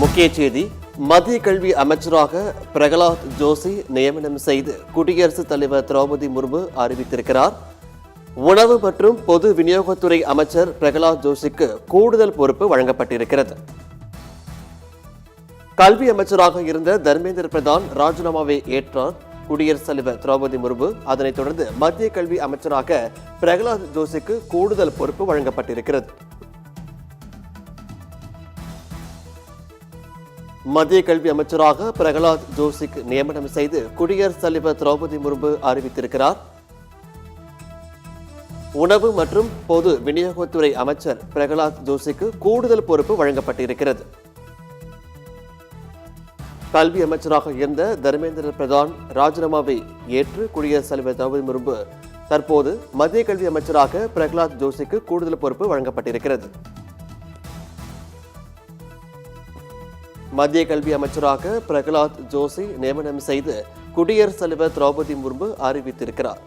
முக்கிய செய்தி. மத்திய கல்வி அமைச்சராக பிரகலாத் ஜோஷி நியமனம் செய்து குடியரசுத் தலைவர் திரௌபதி முர்மு அறிவித்திருக்கிறார். உணவு மற்றும் பொது விநியோகத்துறை அமைச்சர் பிரகலாத் ஜோஷிக்கு கூடுதல் பொறுப்பு வழங்கப்பட்டிருக்கிறது. கல்வி அமைச்சராக இருந்த தர்மேந்திர பிரதான் ராஜினாமாவை ஏற்றார் குடியரசுத் தலைவர் திரௌபதி முர்மு. அதனைத் தொடர்ந்து மத்திய கல்வி அமைச்சராக பிரகலாத் ஜோஷிக்கு கூடுதல் பொறுப்பு வழங்கப்பட்டிருக்கிறது. மத்திய கல்வி அமைச்சராக பிரகலாத் ஜோஷிக்கு நியமனம் செய்து குடியரசுத் தலைவர் திரௌபதி முர்மு அறிவித்திருக்கிறார். உணவு மற்றும் பொது விநியோகத்துறை அமைச்சர் பிரகலாத் ஜோஷிக்கு கூடுதல் பொறுப்பு வழங்கப்பட்டிருக்கிறது. கல்வி அமைச்சராக இருந்த தர்மேந்திர பிரதான் ராஜினாமாவை ஏற்று குடியரசுத் தலைவர் திரௌபதி முர்மு தற்போது மத்திய கல்வி அமைச்சராக பிரகலாத் ஜோஷிக்கு கூடுதல் பொறுப்பு வழங்கப்பட்டிருக்கிறது. மத்திய கல்வி அமைச்சராக பிரகலாத் ஜோஷி நியமனம் செய்து குடியரசுத் தலைவர் திரௌபதி முர்மு அறிவித்திருக்கிறார்.